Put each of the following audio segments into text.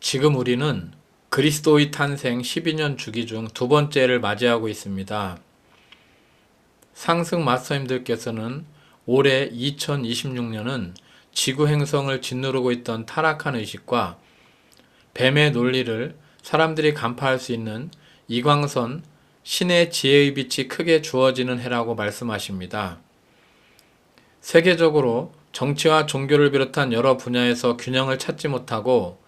지금 우리는 그리스도의 탄생 12년 주기 중 두 번째를 맞이하고 있습니다. 상승 마스터님들께서는 올해 2026년은 지구 행성을 짓누르고 있던 타락한 의식과 뱀의 논리를 사람들이 간파할 수 있는 이광선 신의 지혜의 빛이 크게 주어지는 해라고 말씀하십니다. 세계적으로 정치와 종교를 비롯한 여러 분야에서 균형을 찾지 못하고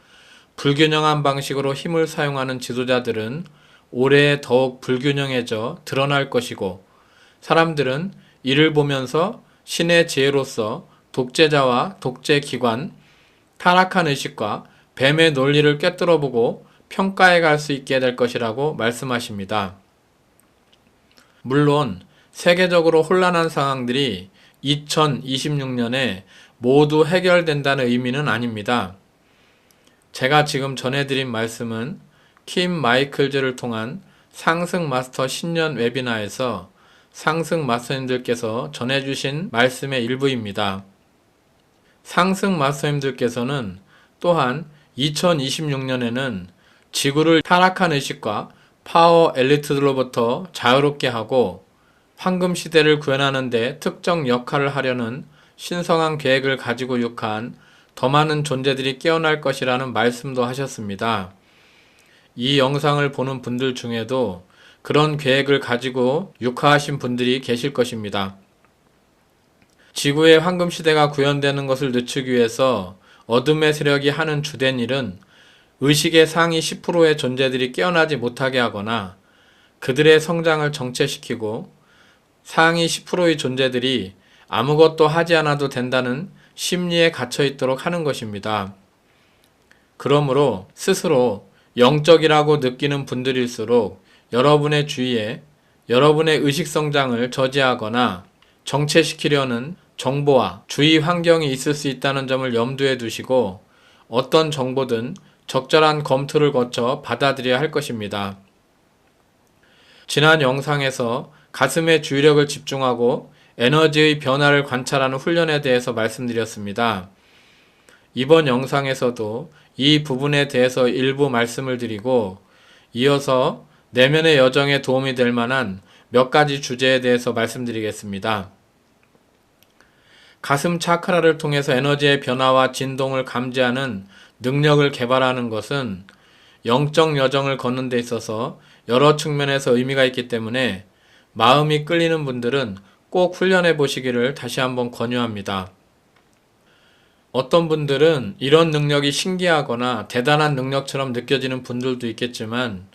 불균형한 방식으로 힘을 사용하는 지도자들은 올해 더욱 불균형해져 드러날 것이고, 사람들은 이를 보면서 신의 지혜로서 독재자와 독재기관, 타락한 의식과 뱀의 논리를 꿰뚫어보고 평가해 갈 수 있게 될 것이라고 말씀하십니다. 물론 세계적으로 혼란한 상황들이 2026년에 모두 해결된다는 의미는 아닙니다. 제가 지금 전해드린 말씀은 킴 마이클즈를 통한 상승 마스터 신년 웨비나에서 상승 마스터님들께서 전해주신 말씀의 일부입니다. 상승 마스터님들께서는 또한 2026년에는 지구를 타락한 의식과 파워 엘리트들로부터 자유롭게 하고 황금 시대를 구현하는 데 특정 역할을 하려는 신성한 계획을 가지고 육한 더 많은 존재들이 깨어날 것이라는 말씀도 하셨습니다. 이 영상을 보는 분들 중에도 그런 계획을 가지고 육화하신 분들이 계실 것입니다. 지구의 황금 시대가 구현되는 것을 늦추기 위해서 어둠의 세력이 하는 주된 일은 의식의 상위 10%의 존재들이 깨어나지 못하게 하거나 그들의 성장을 정체시키고 상위 10%의 존재들이 아무것도 하지 않아도 된다는 심리에 갇혀 있도록 하는 것입니다. 그러므로 스스로 영적이라고 느끼는 분들일수록 여러분의 주위에 여러분의 의식 성장을 저지하거나 정체시키려는 정보와 주위 환경이 있을 수 있다는 점을 염두에 두시고 어떤 정보든 적절한 검토를 거쳐 받아들여야 할 것입니다. 지난 영상에서 가슴에 주의력을 집중하고 에너지의 변화를 관찰하는 훈련에 대해서 말씀드렸습니다. 이번 영상에서도 이 부분에 대해서 일부 말씀을 드리고 이어서 내면의 여정에 도움이 될 만한 몇 가지 주제에 대해서 말씀드리겠습니다. 가슴 차크라를 통해서 에너지의 변화와 진동을 감지하는 능력을 개발하는 것은 영적 여정을 걷는 데 있어서 여러 측면에서 의미가 있기 때문에 마음이 끌리는 분들은 꼭 훈련해 보시기를 다시 한번 권유합니다. 어떤 분들은 이런 능력이 신기하거나 대단한 능력처럼 느껴지는 분들도 있겠지만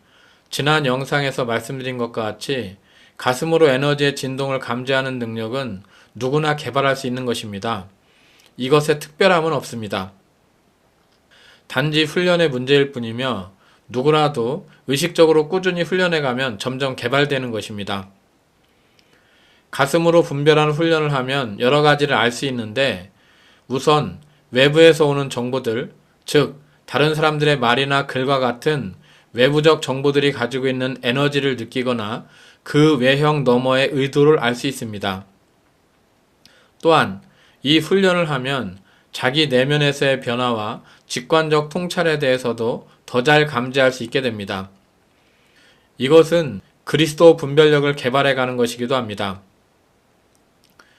지난 영상에서 말씀드린 것과 같이 가슴으로 에너지의 진동을 감지하는 능력은 누구나 개발할 수 있는 것입니다. 이것에 특별함은 없습니다. 단지 훈련의 문제일 뿐이며 누구라도 의식적으로 꾸준히 훈련해가면 점점 개발되는 것입니다. 가슴으로 분별하는 훈련을 하면 여러 가지를 알 수 있는데 우선 외부에서 오는 정보들, 즉 다른 사람들의 말이나 글과 같은 외부적 정보들이 가지고 있는 에너지를 느끼거나 그 외형 너머의 의도를 알 수 있습니다. 또한 이 훈련을 하면 자기 내면에서의 변화와 직관적 통찰에 대해서도 더 잘 감지할 수 있게 됩니다. 이것은 그리스도 분별력을 개발해가는 것이기도 합니다.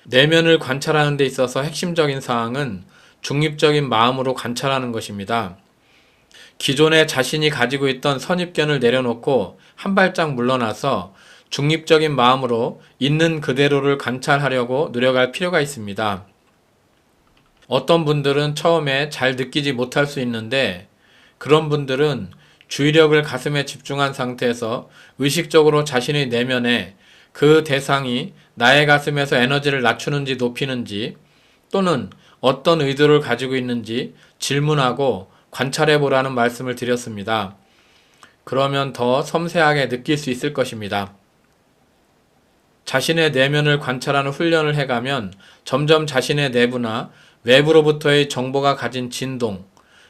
내면을 관찰하는 데 있어서 핵심적인 사항은 중립적인 마음으로 관찰하는 것입니다. 기존에 자신이 가지고 있던 선입견을 내려놓고 한 발짝 물러나서 중립적인 마음으로 있는 그대로를 관찰하려고 노력할 필요가 있습니다. 어떤 분들은 처음에 잘 느끼지 못할 수 있는데 그런 분들은 주의력을 가슴에 집중한 상태에서 의식적으로 자신의 내면에 그 대상이 나의 가슴에서 에너지를 낮추는지 높이는지 또는 어떤 의도를 가지고 있는지 질문하고 관찰해 보라는 말씀을 드렸습니다. 그러면 더 섬세하게 느낄 수 있을 것입니다. 자신의 내면을 관찰하는 훈련을 해가면 점점 자신의 내부나 외부로부터의 정보가 가진 진동,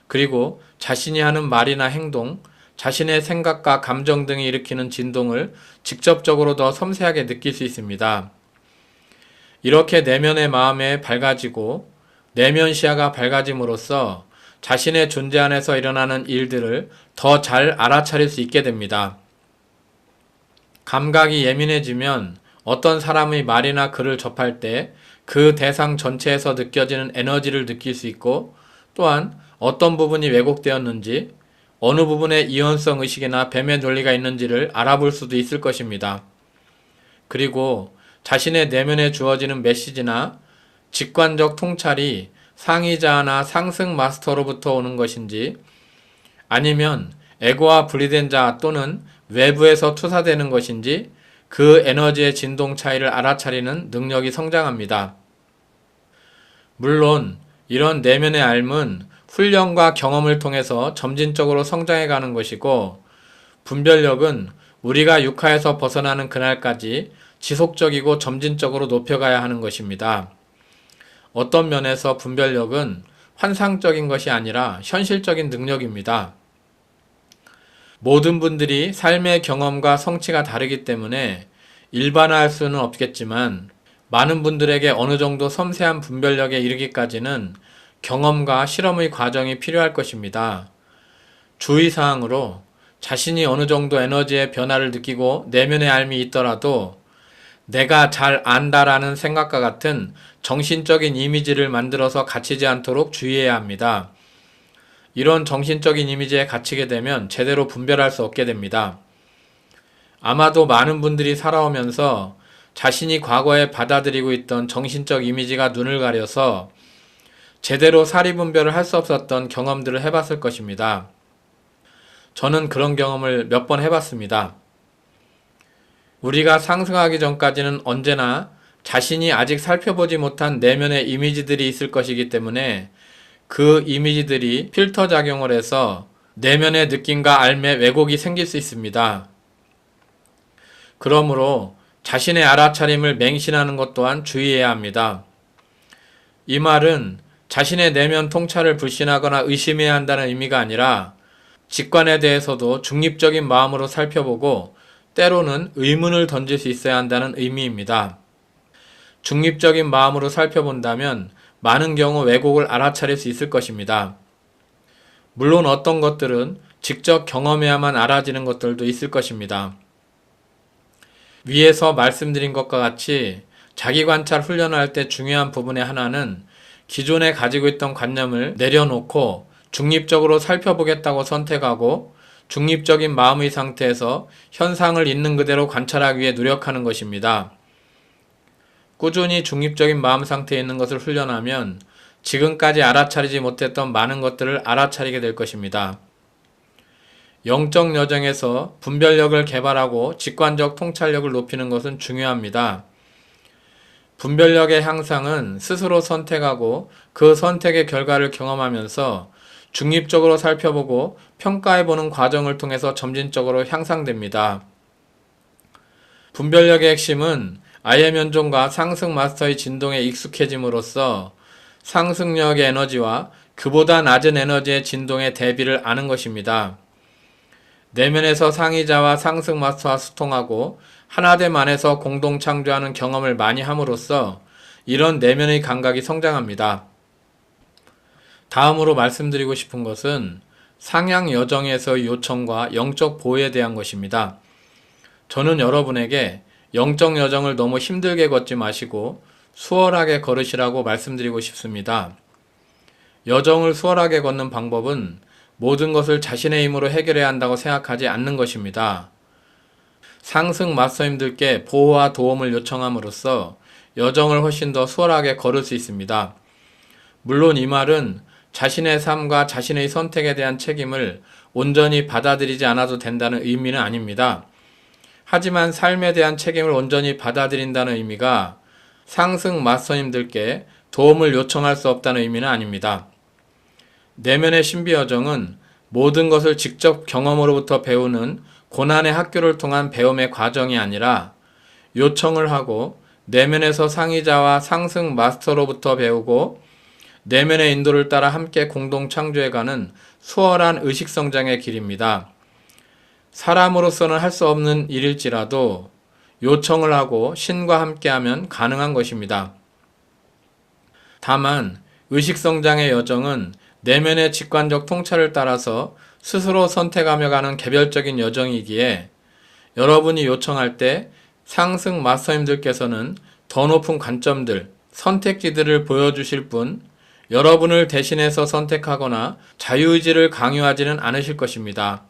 그리고 자신이 하는 말이나 행동, 자신의 생각과 감정 등이 일으키는 진동을 직접적으로 더 섬세하게 느낄 수 있습니다. 이렇게 내면의 마음에 밝아지고 내면 시야가 밝아짐으로써 자신의 존재 안에서 일어나는 일들을 더 잘 알아차릴 수 있게 됩니다. 감각이 예민해지면 어떤 사람의 말이나 글을 접할 때 그 대상 전체에서 느껴지는 에너지를 느낄 수 있고, 또한 어떤 부분이 왜곡되었는지, 어느 부분에 이원성 의식이나 뱀의 논리가 있는지를 알아볼 수도 있을 것입니다. 그리고 자신의 내면에 주어지는 메시지나 직관적 통찰이 상위자나 상승 마스터로부터 오는 것인지, 아니면 에고와 분리된 자 또는 외부에서 투사되는 것인지 그 에너지의 진동 차이를 알아차리는 능력이 성장합니다. 물론 이런 내면의 알은 훈련과 경험을 통해서 점진적으로 성장해 가는 것이고, 분별력은 우리가 육하에서 벗어나는 그날까지 지속적이고 점진적으로 높여가야 하는 것입니다. 어떤 면에서 분별력은 환상적인 것이 아니라 현실적인 능력입니다. 모든 분들이 삶의 경험과 성취가 다르기 때문에 일반화할 수는 없겠지만, 많은 분들에게 어느 정도 섬세한 분별력에 이르기까지는 경험과 실험의 과정이 필요할 것입니다. 주의사항으로 자신이 어느 정도 에너지의 변화를 느끼고 내면의 알미 있더라도 내가 잘 안다라는 생각과 같은 정신적인 이미지를 만들어서 갇히지 않도록 주의해야 합니다. 이런 정신적인 이미지에 갇히게 되면 제대로 분별할 수 없게 됩니다. 아마도 많은 분들이 살아오면서 자신이 과거에 받아들이고 있던 정신적 이미지가 눈을 가려서 제대로 사리 분별을 할 수 없었던 경험들을 해봤을 것입니다. 저는 그런 경험을 몇 번 해봤습니다. 우리가 상승하기 전까지는 언제나 자신이 아직 살펴보지 못한 내면의 이미지들이 있을 것이기 때문에 그 이미지들이 필터 작용을 해서 내면의 느낌과 알매 왜곡이 생길 수 있습니다. 그러므로 자신의 알아차림을 맹신하는 것 또한 주의해야 합니다. 이 말은 자신의 내면 통찰을 불신하거나 의심해야 한다는 의미가 아니라 직관에 대해서도 중립적인 마음으로 살펴보고 때로는 의문을 던질 수 있어야 한다는 의미입니다. 중립적인 마음으로 살펴본다면 많은 경우 왜곡을 알아차릴 수 있을 것입니다. 물론 어떤 것들은 직접 경험해야만 알아지는 것들도 있을 것입니다. 위에서 말씀드린 것과 같이 자기 관찰 훈련을 할 때 중요한 부분의 하나는 기존에 가지고 있던 관념을 내려놓고 중립적으로 살펴보겠다고 선택하고 중립적인 마음의 상태에서 현상을 있는 그대로 관찰하기 위해 노력하는 것입니다. 꾸준히 중립적인 마음 상태에 있는 것을 훈련하면 지금까지 알아차리지 못했던 많은 것들을 알아차리게 될 것입니다. 영적 여정에서 분별력을 개발하고 직관적 통찰력을 높이는 것은 중요합니다. 분별력의 향상은 스스로 선택하고 그 선택의 결과를 경험하면서 중립적으로 살펴보고 평가해보는 과정을 통해서 점진적으로 향상됩니다. 분별력의 핵심은 아예 면종과 상승 마스터의 진동에 익숙해짐으로써 상승력의 에너지와 그보다 낮은 에너지의 진동의 대비를 아는 것입니다. 내면에서 상위자와 상승 마스터와 소통하고 하나됨 안에서 공동 창조하는 경험을 많이 함으로써 이런 내면의 감각이 성장합니다. 다음으로 말씀드리고 싶은 것은 상향 여정에서의 요청과 영적 보호에 대한 것입니다. 저는 여러분에게 영적 여정을 너무 힘들게 걷지 마시고 수월하게 걸으시라고 말씀드리고 싶습니다. 여정을 수월하게 걷는 방법은 모든 것을 자신의 힘으로 해결해야 한다고 생각하지 않는 것입니다. 상승 마스터님들께 보호와 도움을 요청함으로써 여정을 훨씬 더 수월하게 걸을 수 있습니다. 물론 이 말은 자신의 삶과 자신의 선택에 대한 책임을 온전히 받아들이지 않아도 된다는 의미는 아닙니다. 하지만 삶에 대한 책임을 온전히 받아들인다는 의미가 상승 마스터님들께 도움을 요청할 수 없다는 의미는 아닙니다. 내면의 신비 여정은 모든 것을 직접 경험으로부터 배우는 고난의 학교를 통한 배움의 과정이 아니라 요청을 하고 내면에서 상위자와 상승 마스터로부터 배우고 내면의 인도를 따라 함께 공동 창조해가는 수월한 의식성장의 길입니다. 사람으로서는 할 수 없는 일일지라도 요청을 하고 신과 함께하면 가능한 것입니다. 다만 의식성장의 여정은 내면의 직관적 통찰을 따라서 스스로 선택하며 가는 개별적인 여정이기에 여러분이 요청할 때 상승 마스터님들께서는 더 높은 관점들, 선택지들을 보여주실 뿐 여러분을 대신해서 선택하거나 자유의지를 강요하지는 않으실 것입니다.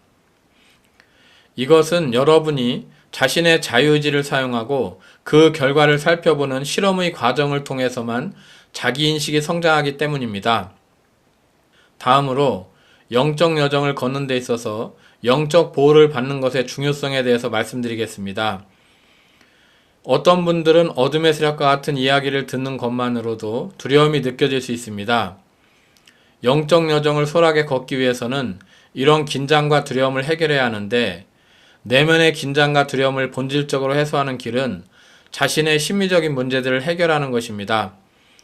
이것은 여러분이 자신의 자유의지를 사용하고 그 결과를 살펴보는 실험의 과정을 통해서만 자기인식이 성장하기 때문입니다. 다음으로 영적 여정을 걷는 데 있어서 영적 보호를 받는 것의 중요성에 대해서 말씀드리겠습니다. 어떤 분들은 어둠의 세력과 같은 이야기를 듣는 것만으로도 두려움이 느껴질 수 있습니다. 영적 여정을 수월하게 걷기 위해서는 이런 긴장과 두려움을 해결해야 하는데 내면의 긴장과 두려움을 본질적으로 해소하는 길은 자신의 심리적인 문제들을 해결하는 것입니다.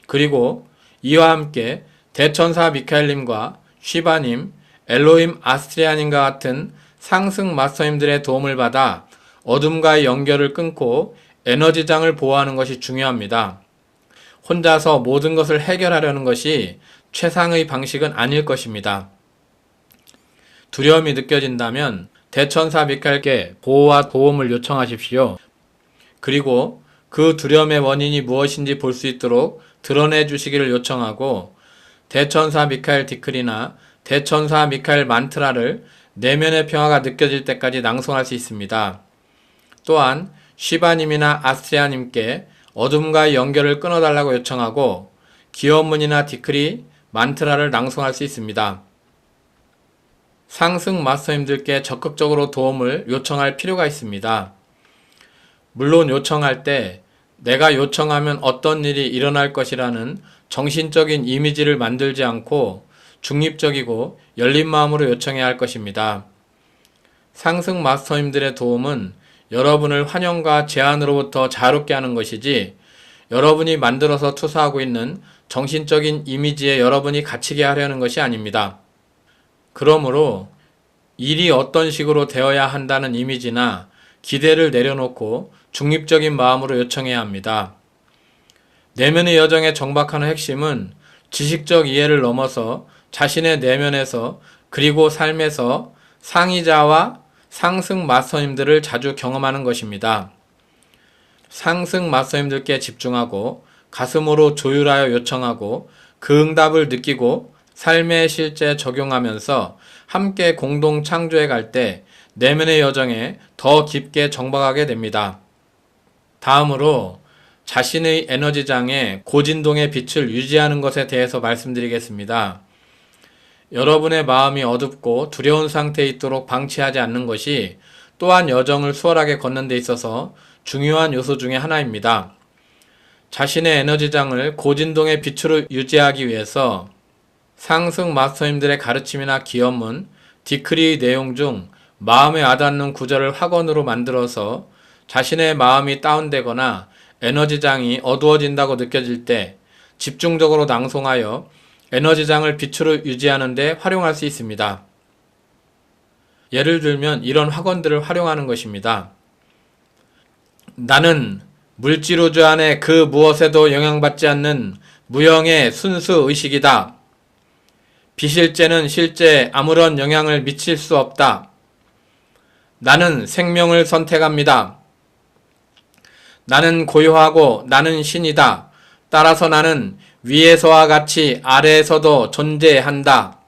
그리고 이와 함께 대천사 미카엘님과 쉬바님, 엘로힘 아스트리아님과 같은 상승 마스터님들의 도움을 받아 어둠과의 연결을 끊고 에너지장을 보호하는 것이 중요합니다. 혼자서 모든 것을 해결하려는 것이 최상의 방식은 아닐 것입니다. 두려움이 느껴진다면 대천사 미카엘께 보호와 도움을 요청하십시오. 그리고 그 두려움의 원인이 무엇인지 볼 수 있도록 드러내 주시기를 요청하고 대천사 미카엘 디크리나 대천사 미카엘 만트라를 내면의 평화가 느껴질 때까지 낭송할 수 있습니다. 또한 쉬바님이나 아스트리아님께 어둠과의 연결을 끊어달라고 요청하고 기원문이나 디크리, 만트라를 낭송할 수 있습니다. 상승 마스터님들께 적극적으로 도움을 요청할 필요가 있습니다. 물론 요청할 때 내가 요청하면 어떤 일이 일어날 것이라는 정신적인 이미지를 만들지 않고 중립적이고 열린 마음으로 요청해야 할 것입니다. 상승 마스터님들의 도움은 여러분을 환영과 제한으로부터 자유롭게 하는 것이지 여러분이 만들어서 투사하고 있는 정신적인 이미지에 여러분이 갇히게 하려는 것이 아닙니다. 그러므로 일이 어떤 식으로 되어야 한다는 이미지나 기대를 내려놓고 중립적인 마음으로 요청해야 합니다. 내면의 여정에 정박하는 핵심은 지식적 이해를 넘어서 자신의 내면에서 그리고 삶에서 상의자와 상승 마스터님들을 자주 경험하는 것입니다. 상승 마스터님들께 집중하고 가슴으로 조율하여 요청하고 그 응답을 느끼고 삶의 실제 적용하면서 함께 공동 창조해 갈 때 내면의 여정에 더 깊게 정박하게 됩니다. 다음으로 자신의 에너지장에 고진동의 빛을 유지하는 것에 대해서 말씀드리겠습니다. 여러분의 마음이 어둡고 두려운 상태에 있도록 방치하지 않는 것이 또한 여정을 수월하게 걷는 데 있어서 중요한 요소 중에 하나입니다. 자신의 에너지장을 고진동의 빛으로 유지하기 위해서 상승 마스터님들의 가르침이나 기원문, 디크리의 내용 중 마음에 와닿는 구절을 확언으로 만들어서 자신의 마음이 다운되거나 에너지장이 어두워진다고 느껴질 때 집중적으로 낭송하여 에너지장을 빛으로 유지하는 데 활용할 수 있습니다. 예를 들면 이런 확언들을 활용하는 것입니다. 나는 물질 우주 안에 그 무엇에도 영향받지 않는 무형의 순수 의식이다. 비실제는 실제에 아무런 영향을 미칠 수 없다. 나는 생명을 선택합니다. 나는 고요하고 나는 신이다. 따라서 나는 위에서와 같이 아래에서도 존재한다.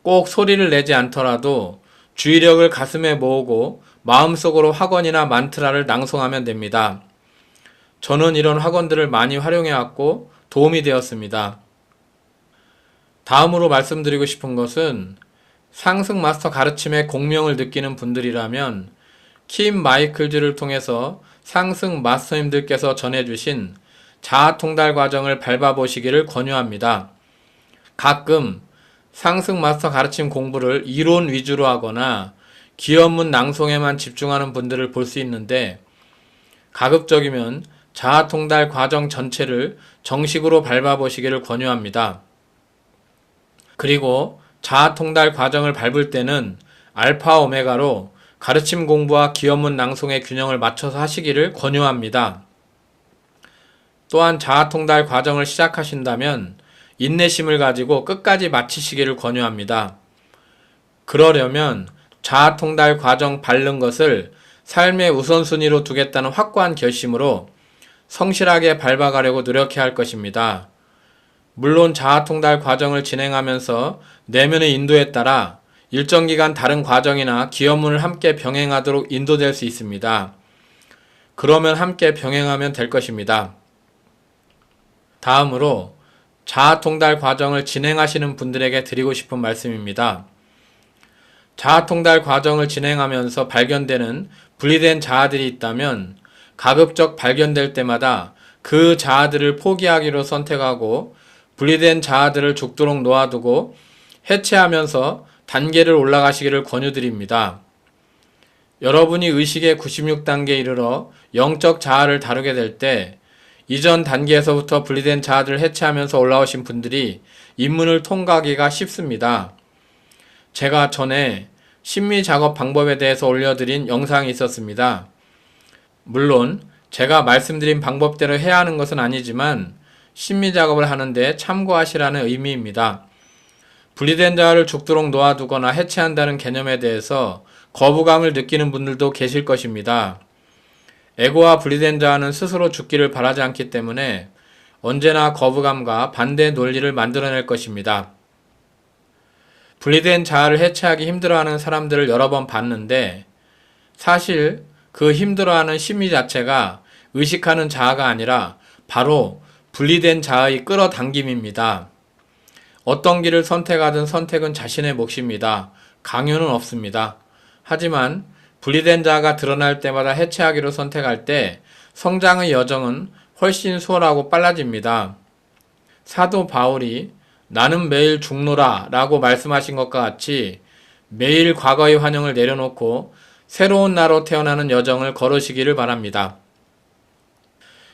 꼭 소리를 내지 않더라도 주의력을 가슴에 모으고 마음속으로 확언이나 만트라를 낭송하면 됩니다. 저는 이런 확언들을 많이 활용해왔고 도움이 되었습니다. 다음으로 말씀드리고 싶은 것은 상승 마스터 가르침의 공명을 느끼는 분들이라면 킴 마이클즈를 통해서 상승 마스터님들께서 전해주신 자아 통달 과정을 밟아보시기를 권유합니다. 가끔 상승 마스터 가르침 공부를 이론 위주로 하거나 기원문 낭송에만 집중하는 분들을 볼 수 있는데 가급적이면 자아 통달 과정 전체를 정식으로 밟아보시기를 권유합니다. 그리고 자아 통달 과정을 밟을 때는 알파 오메가로 가르침 공부와 기원문 낭송의 균형을 맞춰서 하시기를 권유합니다. 또한 자아 통달 과정을 시작하신다면 인내심을 가지고 끝까지 마치시기를 권유합니다. 그러려면 자아통달 과정 바른 것을 삶의 우선순위로 두겠다는 확고한 결심으로 성실하게 밟아가려고 노력해야 할 것입니다. 물론 자아통달 과정을 진행하면서 내면의 인도에 따라 일정 기간 다른 과정이나 기업문을 함께 병행하도록 인도될 수 있습니다. 그러면 함께 병행하면 될 것입니다. 다음으로 자아통달 과정을 진행하시는 분들에게 드리고 싶은 말씀입니다. 자아통달 과정을 진행하면서 발견되는 분리된 자아들이 있다면 가급적 발견될 때마다 그 자아들을 포기하기로 선택하고 분리된 자아들을 죽도록 놓아두고 해체하면서 단계를 올라가시기를 권유드립니다. 여러분이 의식의 96단계에 이르러 영적 자아를 다루게 될 때 이전 단계에서부터 분리된 자아들을 해체하면서 올라오신 분들이 입문을 통과하기가 쉽습니다. 제가 전에 심리 작업 방법에 대해서 올려드린 영상이 있었습니다. 물론 제가 말씀드린 방법대로 해야 하는 것은 아니지만 심리 작업을 하는데 참고하시라는 의미입니다. 분리된 자아를 죽도록 놓아두거나 해체한다는 개념에 대해서 거부감을 느끼는 분들도 계실 것입니다. 에고와 분리된 자아는 스스로 죽기를 바라지 않기 때문에 언제나 거부감과 반대 논리를 만들어낼 것입니다. 분리된 자아를 해체하기 힘들어하는 사람들을 여러 번 봤는데 사실 그 힘들어하는 심리 자체가 의식하는 자아가 아니라 바로 분리된 자아의 끌어당김입니다. 어떤 길을 선택하든 선택은 자신의 몫입니다. 강요는 없습니다. 하지만 분리된 자아가 드러날 때마다 해체하기로 선택할 때 성장의 여정은 훨씬 수월하고 빨라집니다. 사도 바울이 나는 매일 죽노라 라고 말씀하신 것과 같이 매일 과거의 환영을 내려놓고 새로운 나로 태어나는 여정을 걸으시기를 바랍니다.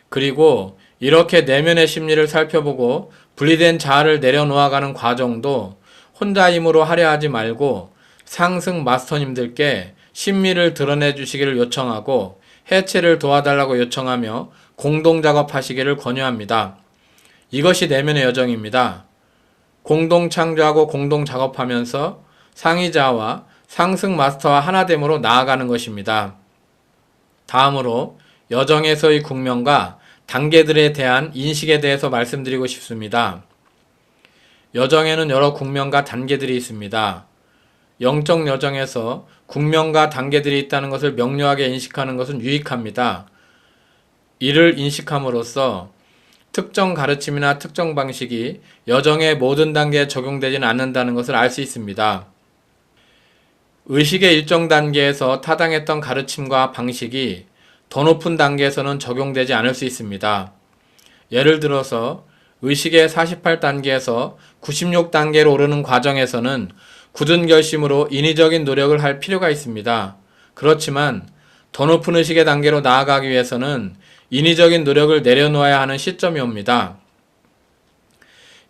그리고 이렇게 내면의 심리를 살펴보고 분리된 자아를 내려놓아가는 과정도 혼자 힘으로 하려 하지 말고 상승 마스터님들께 심리를 드러내 주시기를 요청하고 해체를 도와달라고 요청하며 공동 작업하시기를 권유합니다. 이것이 내면의 여정입니다. 공동 창조하고 공동 작업하면서 상위자와 상승 마스터와 하나됨으로 나아가는 것입니다. 다음으로 여정에서의 국면과 단계들에 대한 인식에 대해서 말씀드리고 싶습니다. 여정에는 여러 국면과 단계들이 있습니다. 영적 여정에서 국면과 단계들이 있다는 것을 명료하게 인식하는 것은 유익합니다. 이를 인식함으로써 특정 가르침이나 특정 방식이 여정의 모든 단계에 적용되지는 않는다는 것을 알 수 있습니다. 의식의 일정 단계에서 타당했던 가르침과 방식이 더 높은 단계에서는 적용되지 않을 수 있습니다. 예를 들어서 의식의 48단계에서 96단계로 오르는 과정에서는 굳은 결심으로 인위적인 노력을 할 필요가 있습니다. 그렇지만 더 높은 의식의 단계로 나아가기 위해서는 인위적인 노력을 내려놓아야 하는 시점이 옵니다.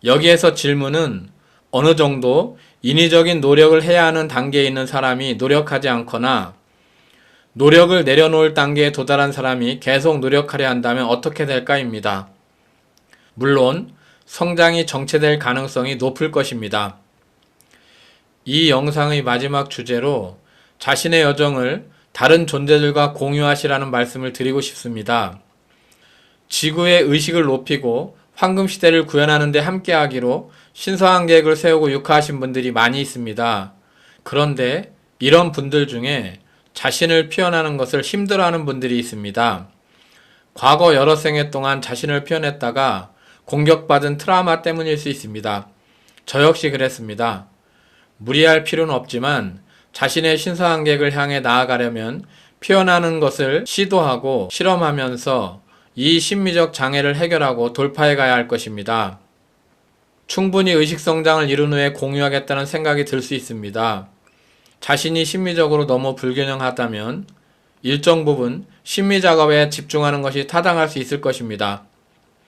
여기에서 질문은 어느 정도 인위적인 노력을 해야 하는 단계에 있는 사람이 노력하지 않거나 노력을 내려놓을 단계에 도달한 사람이 계속 노력하려 한다면 어떻게 될까입니다. 물론 성장이 정체될 가능성이 높을 것입니다. 이 영상의 마지막 주제로 자신의 여정을 다른 존재들과 공유하시라는 말씀을 드리고 싶습니다. 지구의 의식을 높이고 황금시대를 구현하는 데 함께하기로 신성한 계획을 세우고 육화하신 분들이 많이 있습니다. 그런데 이런 분들 중에 자신을 표현하는 것을 힘들어하는 분들이 있습니다. 과거 여러 생애 동안 자신을 표현했다가 공격받은 트라우마 때문일 수 있습니다. 저 역시 그랬습니다. 무리할 필요는 없지만 자신의 신성한 계획을 향해 나아가려면 표현하는 것을 시도하고 실험하면서 이 심리적 장애를 해결하고 돌파해 가야 할 것입니다. 충분히 의식성장을 이룬 후에 공유하겠다는 생각이 들 수 있습니다. 자신이 심리적으로 너무 불균형하다면 일정 부분 심리작업에 집중하는 것이 타당할 수 있을 것입니다.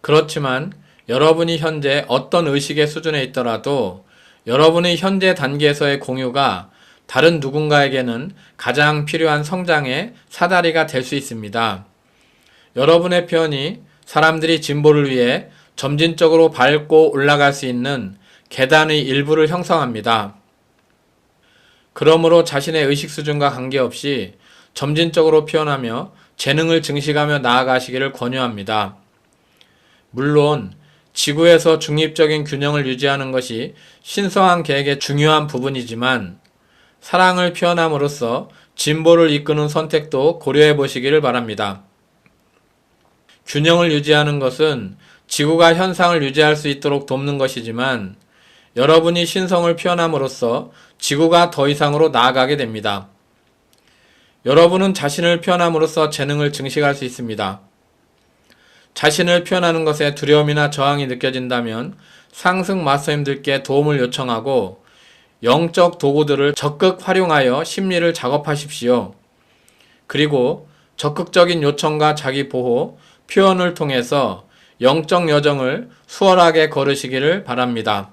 그렇지만 여러분이 현재 어떤 의식의 수준에 있더라도 여러분의 현재 단계에서의 공유가 다른 누군가에게는 가장 필요한 성장의 사다리가 될 수 있습니다. 여러분의 표현이 사람들이 진보를 위해 점진적으로 밟고 올라갈 수 있는 계단의 일부를 형성합니다. 그러므로 자신의 의식 수준과 관계없이 점진적으로 표현하며 재능을 증식하며 나아가시기를 권유합니다. 물론 지구에서 중립적인 균형을 유지하는 것이 신성한 계획의 중요한 부분이지만 사랑을 표현함으로써 진보를 이끄는 선택도 고려해 보시기를 바랍니다. 균형을 유지하는 것은 지구가 현상을 유지할 수 있도록 돕는 것이지만 여러분이 신성을 표현함으로써 지구가 더 이상으로 나아가게 됩니다. 여러분은 자신을 표현함으로써 재능을 증식할 수 있습니다. 자신을 표현하는 것에 두려움이나 저항이 느껴진다면 상승 마스터님들께 도움을 요청하고 영적 도구들을 적극 활용하여 심리를 작업하십시오. 그리고 적극적인 요청과 자기 보호, 표현을 통해서 영적 여정을 수월하게 걸으시기를 바랍니다.